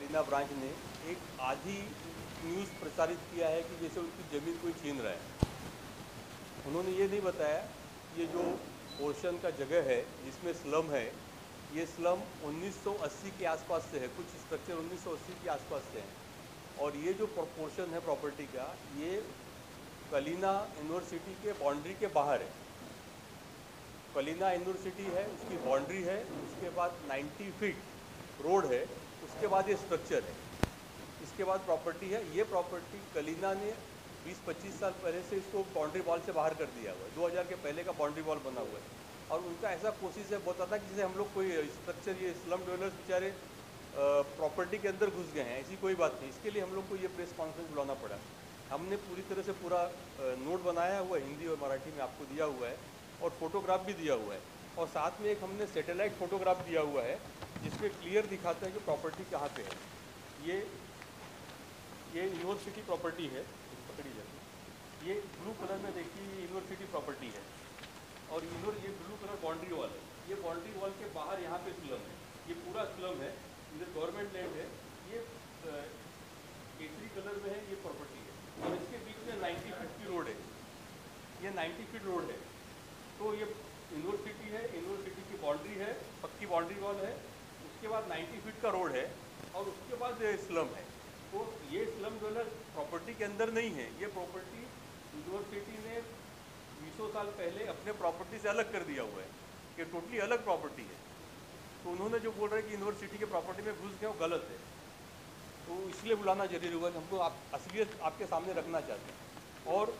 Kalina branch ने एक आधी न्यूज़ प्रसारित किया है कि जैसे उनकी ज़मीन कोई छीन रहा है। उन्होंने ये नहीं बताया ये जो पोर्शन का जगह है जिसमें स्लम है, ये स्लम 1980 के आसपास से है, कुछ स्ट्रक्चर 1980 के आसपास से हैं। और ये जो पोर्शन है प्रॉपर्टी का, ये कलीना यूनिवर्सिटी के बाउंड्री के बाहर है। कलीना यूनिवर्सिटी है, उसकी बाउंड्री है, उसके बाद 90 फीट रोड है, उसके बाद ये स्ट्रक्चर है, इसके बाद प्रॉपर्टी है। ये प्रॉपर्टी कलीना ने 20-25 साल पहले से इसको बाउंड्री वॉल से बाहर कर दिया हुआ है। 2000 के पहले का बाउंड्री वॉल बना हुआ है। और उनका ऐसा कोशिश है बताता कि जैसे हम लोग कोई स्ट्रक्चर, ये स्लम डेवलपर्स बेचारे प्रॉपर्टी के अंदर घुस गए हैं, ऐसी कोई बात नहीं। इसके लिए हम लोग को ये प्रेस कॉन्फ्रेंस बुलाना पड़ा। हमने पूरी तरह से पूरा नोट बनाया हुआ है, हिंदी और मराठी में आपको दिया हुआ है, और फोटोग्राफ भी दिया हुआ है। और साथ में एक हमने सैटेलाइट फोटोग्राफ दिया हुआ है जिसमें क्लियर दिखाता है कि प्रॉपर्टी कहाँ पे है। ये यूनिवर्सिटी प्रॉपर्टी है, पकड़ी जाती। ये ब्लू कलर में देखिए, ये यूनिवर्सिटी प्रॉपर्टी है। और ये ब्लू कलर बाउंड्री वॉल है। ये बाउंड्री वॉल के बाहर यहाँ पे स्लम है, ये पूरा स्लम है, इधर गवर्नमेंट लैंड है। ये केसरी कलर में है, ये प्रॉपर्टी है। और इसके बीच में 90 फीट की रोड है, ये 90 फीट रोड है। तो ये यूनिवर्सिटी है, यूनिवर्सिटी की बाउंड्री है, पक्की बाउंड्री वॉल है, उसके बाद 90 फीट का रोड है, और उसके बाद स्लम है। तो ये स्लम डवेलर प्रॉपर्टी के अंदर नहीं है, ये प्रॉपर्टी यूनिवर्सिटी ने 20 साल पहले अपने प्रॉपर्टी से अलग कर दिया हुआ है, ये टोटली अलग प्रॉपर्टी है। तो उन्होंने जो बोल रहे हैं कि यूनिवर्सिटी के प्रॉपर्टी में घुस गए, वो गलत है। तो इसलिए बुलाना जरूरी हुआ कि हमको आप असलियत आपके सामने रखना चाहते हैं। और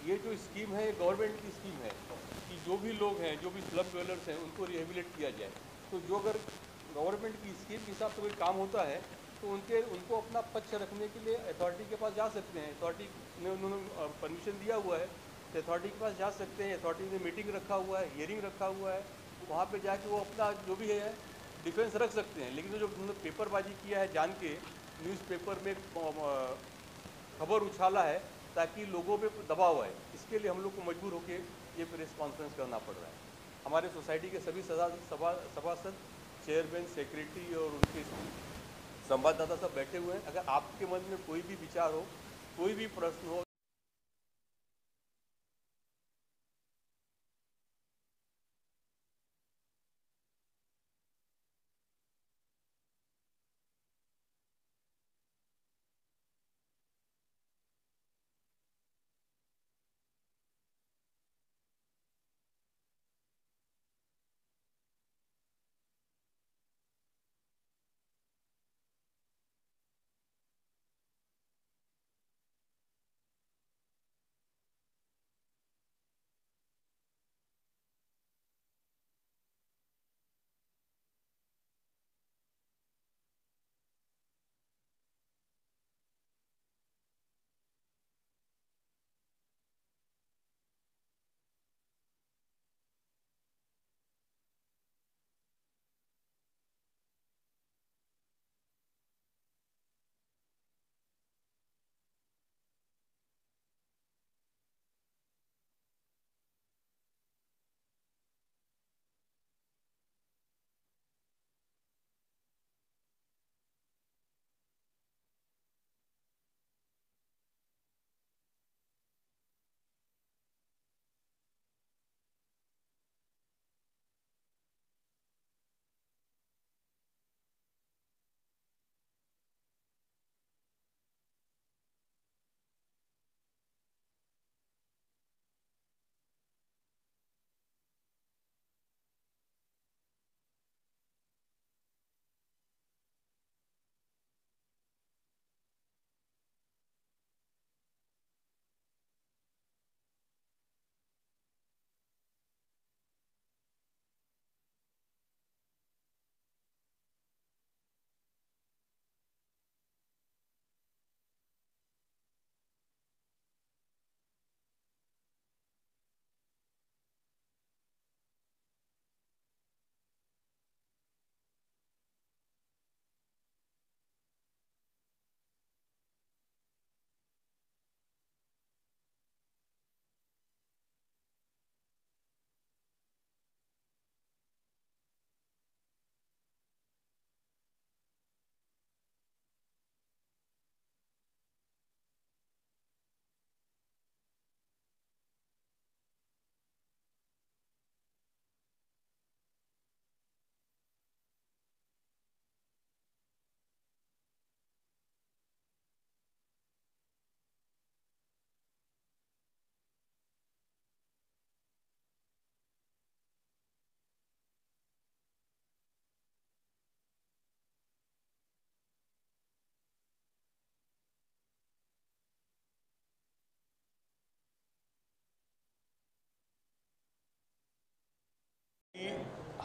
ये जो स्कीम है, ये गवर्नमेंट की स्कीम है कि जो भी लोग हैं, जो भी स्लम डवेलर्स हैं, उनको रिहेबिलिट किया जाए। तो जो अगर गवर्नमेंट की स्कीम के हिसाब से कोई काम होता है तो उनको अपना पक्ष रखने के लिए अथॉरिटी के पास जा सकते हैं। अथॉरिटी ने उन्होंने परमिशन दिया हुआ है तो अथॉरिटी के पास जा सकते हैं। अथॉरिटी ने मीटिंग रखा हुआ है, हियरिंग रखा हुआ है, वहाँ पे जाके वो अपना जो भी है डिफेंस रख सकते हैं। लेकिन जो उन्होंने पेपरबाजी किया है, जान के न्यूज़पेपर में खबर उछाला है ताकि लोगों पे दबाव आए, इसके लिए हम लोग को मजबूर होकर ये प्रेस कॉन्फ्रेंस करना पड़ रहा है। हमारे सोसाइटी के सभी सभासद, चेयरमैन, सेक्रेटरी और उनके संवाददाता सब बैठे हुए हैं। अगर आपके मन में कोई भी विचार हो, कोई भी प्रश्न हो,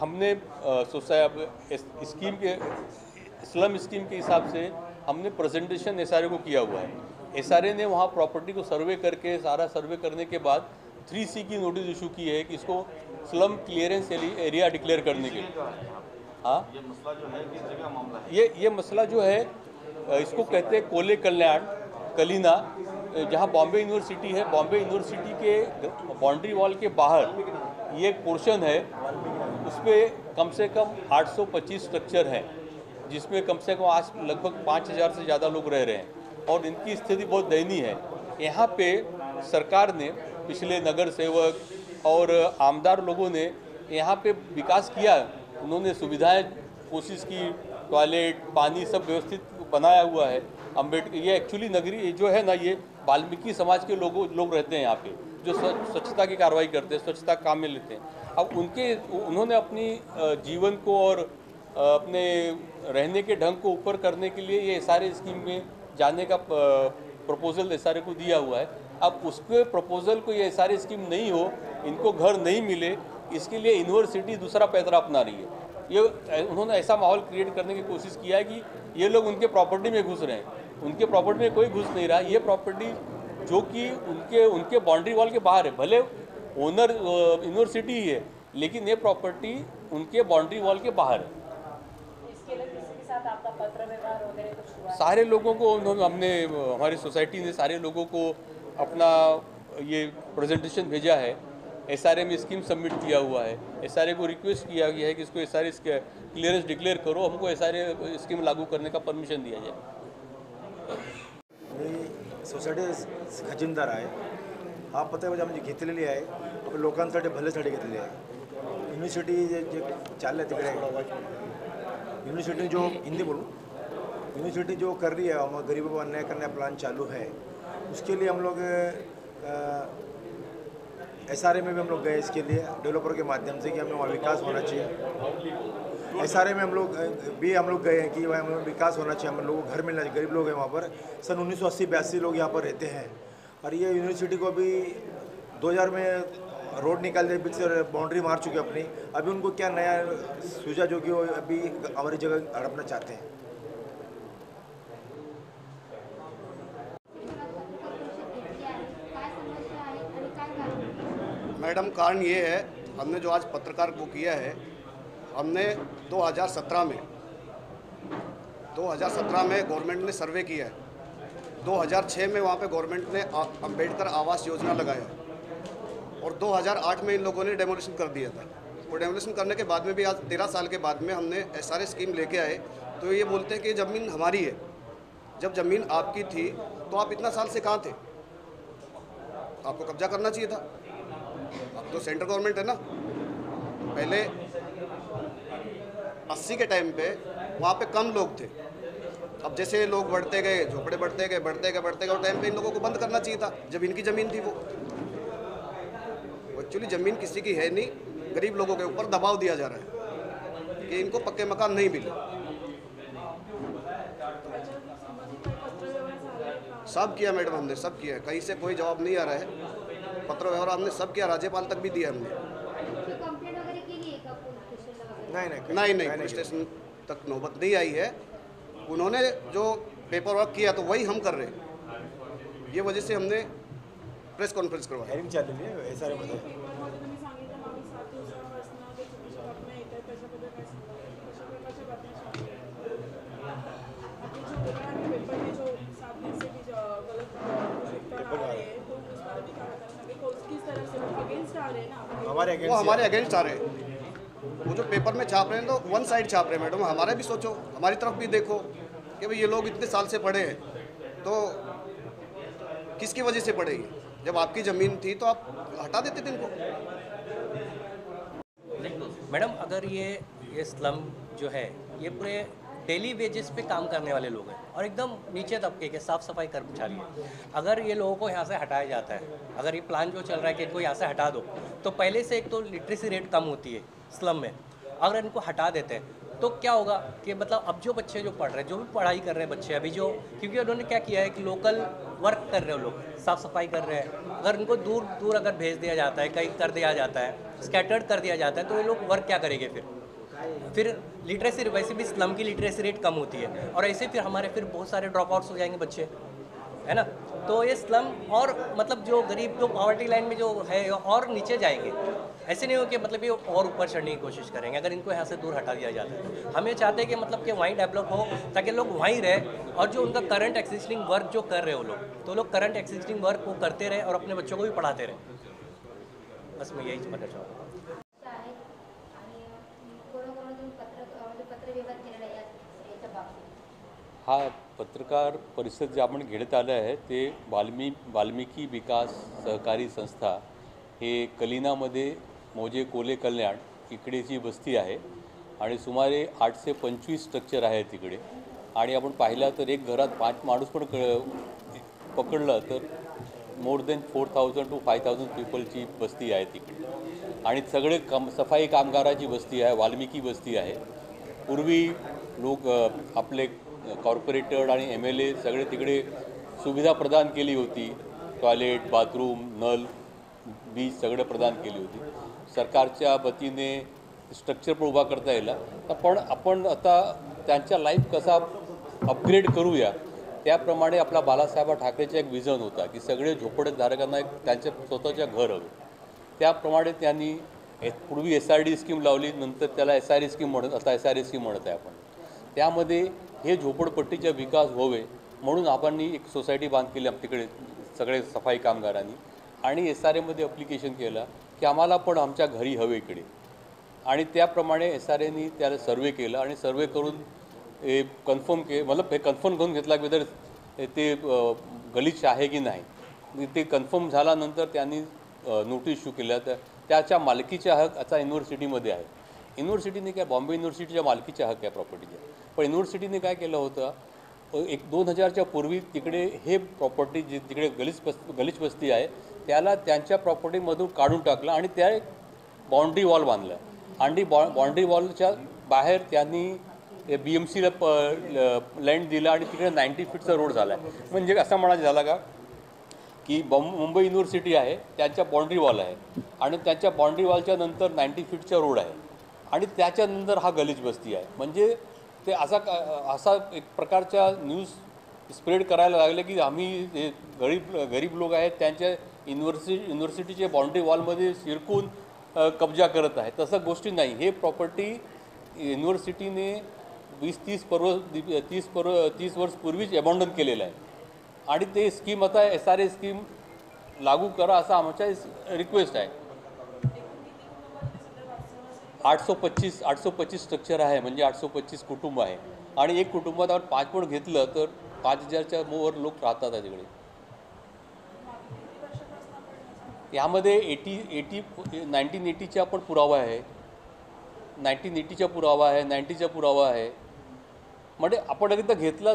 हमने स्कीम के स्लम स्कीम के हिसाब से हमने प्रेजेंटेशन एसआरए को किया हुआ है। एसआरए ने वहाँ प्रॉपर्टी को सर्वे करके सारा सर्वे करने के बाद 3C की नोटिस इशू की है कि इसको स्लम क्लियरेंस एरिया डिक्लेयर करने के लिए। हाँ, ये मसला जो है किस जगह मामला है? ये मसला जो है इसको कहते हैं कोले कल्याण कलीना, जहाँ बॉम्बे यूनिवर्सिटी है। बॉम्बे यूनिवर्सिटी के बाउंड्री वॉल के बाहर ये एक पोर्शन है, उस पर कम से कम 825 स्ट्रक्चर हैं, जिसमें कम से कम आज लगभग 5000 से ज़्यादा लोग रह रहे हैं और इनकी स्थिति बहुत दयनीय है। यहाँ पे सरकार ने, पिछले नगर सेवक और आमदार लोगों ने यहाँ पे विकास किया, उन्होंने सुविधाएं कोशिश की, टॉयलेट पानी सब व्यवस्थित बनाया हुआ है। अम्बेडकर, ये एक्चुअली नगरी जो है ना, ये वाल्मीकि समाज के लोग रहते हैं यहाँ पे, जो स्वच्छता की कार्रवाई करते हैं, स्वच्छता काम में लेते हैं। अब उन्होंने अपनी जीवन को और अपने रहने के ढंग को ऊपर करने के लिए ये एसआरए स्कीम में जाने का प्रपोजल एसआरए को दिया हुआ है। अब उसके प्रपोजल को ये एसआरए स्कीम नहीं हो, इनको घर नहीं मिले, इसके लिए यूनिवर्सिटी दूसरा पैतरा अपना रही है। ये उन्होंने ऐसा माहौल क्रिएट करने की कोशिश किया है कि ये लोग उनके प्रॉपर्टी में घुस रहे हैं। उनके प्रॉपर्टी में कोई घुस नहीं रहा। ये प्रॉपर्टी जो कि उनके बाउंड्री वॉल के बाहर है, भले ओनर यूनिवर्सिटी ही है, लेकिन ये प्रॉपर्टी उनके बाउंड्री वॉल के बाहर है। इसके लिए किसी के साथ आपका पत्र व्यवहार वगैरह कुछ हुआ? सारे लोगों को हमने, हमारी सोसाइटी ने सारे लोगों को अपना ये प्रेजेंटेशन भेजा है। एसआरए में स्कीम सबमिट किया हुआ है। एसआरए को रिक्वेस्ट किया गया है कि इसको एसआरए क्लियरेंस डिक्लेयर करो, हमको एसआरए स्कीम लागू करने का परमिशन दिया जाए। मी सोसायटी खजिनदार आहे। हा पत्र म्हणजे आम्ही घेतलेली आहे, आपण लोकांसाठी भल्यासाठी घेतलेली आहे। युनिव्हर्सिटी जे चाललं तिकडे, यूनिवर्सिटी जो हिंदी बोलूँ, यूनिवर्सिटी जो कर रही है, हम गरीबों को अन्याय करने का प्लान चालू है। उसके लिए हम लोग एसआरए में भी हम लोग गए, इसके लिए डेवलपर के माध्यम से कि हमें वहाँ विकास होना चाहिए। एसआरए में हम लोग गए हैं कि वहाँ हमें विकास होना चाहिए, हम लोगों को घर मिलना चाहिए। गरीब लोग हैं वहाँ पर, सन 1980-82 लोग यहाँ पर रहते हैं। और ये यूनिवर्सिटी को अभी 2000 में रोड निकाल दिया, बीच से बाउंड्री मार चुके अपनी। अभी उनको क्या नया सूझा जो कि वो अभी हमारी जगह हड़पना चाहते हैं। मैडम, कारण ये है, हमने जो आज पत्रकार को किया है, हमने 2017 में गवर्नमेंट ने सर्वे किया है। 2006 में वहाँ पे गवर्नमेंट ने अंबेडकर आवास योजना लगाया और 2008 में इन लोगों ने डेमोलिशन कर दिया था। वो डेमोलिशन करने के बाद में भी आज 13 साल के बाद में हमने एसआरए स्कीम लेके आए, तो ये बोलते हैं कि ज़मीन हमारी है। जब ज़मीन आपकी थी तो आप इतना साल से कहाँ थे? आपको कब्जा करना चाहिए था। अब तो सेंट्रल गवर्नमेंट है ना। पहले 80 के टाइम पे वहाँ पे कम लोग थे। अब जैसे लोग बढ़ते गए, झोपड़े बढ़ते गए और टाइम पे इन लोगों को बंद करना चाहिए था जब इनकी ज़मीन थी। वो एक्चुअली ज़मीन किसी की है नहीं, गरीब लोगों के ऊपर दबाव दिया जा रहा है कि इनको पक्के मकान नहीं मिले। सब किया मैडम, हमने सब किया है, कहीं से कोई जवाब नहीं आ रहा है। पत्र व्यवहार हमने सब किया, राज्यपाल तक भी दिया हमने। नहीं, पुलिस स्टेशन तक नौबत नहीं आई है। उन्होंने जो पेपर वर्क किया तो वही हम कर रहे हैं। ये वजह से हमने प्रेस कॉन्फ्रेंस करवाया। हेरिंग चाललेली आहे एसआरएमध्ये। वो हमारे अगेंस्ट आ रहे हैं। वो जो पेपर में छाप रहे हैं तो वन साइड छाप रहे हैं मैडम। हमारा भी सोचो, हमारी तरफ भी देखो कि भाई ये लोग इतने साल से पढ़े हैं, तो किसकी वजह से पढ़े? जब आपकी ज़मीन थी तो आप हटा देते थे इनको। मैडम, अगर ये स्लम जो है, ये पूरे डेली वेजेस पे काम करने वाले लोग हैं और एकदम नीचे तबके के साफ़ सफाई कर्मचारी हैं। अगर ये लोगों को यहाँ से हटाया जाता है, अगर ये प्लान जो चल रहा है कि इनको यहाँ से हटा दो, तो पहले से एक तो लिटरेसी रेट कम होती है स्लम में। अगर इनको हटा देते हैं तो क्या होगा कि मतलब अब जो बच्चे जो पढ़ रहे हैं, जो भी पढ़ाई कर रहे हैं बच्चे अभी जो, क्योंकि उन्होंने क्या किया है कि लोकल वर्क कर रहे हो लोग, साफ़ सफाई कर रहे हैं, अगर उनको दूर दूर अगर भेज दिया जाता है, कहीं कर दिया जाता है, स्कैटर्ड कर दिया जाता है, तो ये लोग वर्क क्या करेंगे फिर लिटरेसी, वैसे भी स्लम की लिटरेसी रेट कम होती है, और ऐसे फिर हमारे फिर बहुत सारे ड्रॉप आउट्स हो जाएंगे बच्चे, है ना। तो ये स्लम और मतलब जो गरीब, जो पॉवर्टी लाइन में जो है और नीचे जाएंगे, ऐसे नहीं हो कि मतलब ये और ऊपर चढ़ने की कोशिश करेंगे अगर इनको यहाँ से दूर हटा दिया जाता है। हम ये चाहते हैं कि मतलब कि वहीं डेवलप हो, ताकि लोग वहीं रहे, और जो उनका करंट एक्सिस्टिंग वर्क जो कर रहे हो लोग, तो लोग करंट एक्सिस्टिंग वर्क को करते रहे और अपने बच्चों को भी पढ़ाते रहे। बस मैं यही समझना चाहूँगा। आहे आणि कोणाकोणाला तुम्ही पत्रव्यवहार केलेला आहे याच्या बाबतीत? हा पत्रकार परिषद जे आपण घेण्यात आलं आहे ते वाल्मिकी विकास सहकारी संस्था हे कलिनामध्ये मौजे कोले कल्याण इकडे जी वस्ती आहे आणि सुमारे 825 स्ट्रक्चर आहे तिकडे, आणि आपण पाहिला तर एक घरात 5 माणूस पण पकडलं तर मोर देन 4000 to 5000 पीपलची वस्ती आहे तिकडे, आणि सगळे सफाई कामगाराची वस्ती आहे, वाल्मिकी वस्ती आहे। पूर्वी लोक आपले कॉर्पोरेटेड आणि MLA सगळे तिकडे सुविधा प्रदान केली होती, टॉयलेट, बाथरूम, नल, वीज सगळं प्रदान केली होती। सरकारच्या वतीने स्ट्रक्चर पण उभा करता येईल, पण आपण आता त्यांच्या लाईफ कसा अपग्रेड करूया त्याप्रमाणे आपला बाळासाहेब ठाकरेचा एक विजन होता की सगळे झोपडधारकांना एक त्यांचे स्वतःचे घर हवे। त्याप्रमाणे त्यांनी पूर्वी SRD स्कीम लावली, नंतर त्याला SRE स्कीम म्हणत, आता SRE स्कीम म्हणत आहे आपण। त्यामध्ये हे झोपडपट्टीचा विकास होवे म्हणून आपण एक सोसायटी बांध केली तिकडे सगळे सफाई कामगारांनी, आणि SRAमध्ये ॲप्लिकेशन केलं की आम्हाला पण आमच्या घरी हवे इकडे, आणि त्याप्रमाणे SRAनी त्याला सर्वे केला आणि सर्वे करून हे कन्फर्म मतलब हे कन्फर्म करून घेतला की वेदर ते गलिच्छ आहे की नाही। ते कन्फर्म झाल्यानंतर त्यांनी नोटीस इश्यू केल्या, तर त्याच्या मालकीचा हक आता युनिव्हर्सिटीमध्ये आहे। युनिव्हर्सिटीने काय, बॉम्बे युनिव्हर्सिटीच्या मालकीचा हक आहे प्रॉपर्टीचा, पण युनिव्हर्सिटीने काय केलं होतं, एक 2000च्या पूर्वी तिकडे हे प्रॉपर्टी जी तिकडे गलिच्छ वस्ती आहे त्याला त्यांच्या प्रॉपर्टीमधून काढून टाकलं आणि त्या एक बाउंड्री वॉल बांधला, आणि बाउंड्री वॉलच्या बाहेर त्यांनी BMCला लँड दिलं आणि तिकडे 90 फीटचा रोड झाला आहे। म्हणजे असं म्हणायचं झालं का की मुंबई युनिव्हर्सिटी आहे, त्यांच्या बाउंड्री वॉल आहे, आणि त्यांच्या बाउंड्री वॉलच्या नंतर 90 फीटचा रोड आहे, आणि त्याच्यानंतर हा गलिच्छ वस्ती आहे। म्हणजे ते असा एक प्रकारच्या न्यूज स्प्रेड करायला लागले की आम्ही गरीब लोक आहेत त्यांच्या युनिव्हर्सिटीच्या बाउंड्री वॉलमध्ये शिरकून कब्जा करत आहे। तसं गोष्टी नाही, हे प्रॉपर्टी युनिव्हर्सिटीने 20-30 वर्ष पूर्वीच अबॅन्डन केलेलं आहे, आणि ते स्कीम आता SRA स्कीम लागू करा असा आमचा रिक्वेस्ट आहे। 825 स्ट्रक्चर आहे, म्हणजे 825 कुटुंब आहे, आणि एक कुटुंबात आपण 5 पण घेतलं तर 5000च्या वर लोक राहतात तिकडे। यामध्ये 1980चा पण पुरावा आहे, 1980चा पुरावा आहे, 90चा पुरावा आहे। म्हणजे आपण एकदा घेतला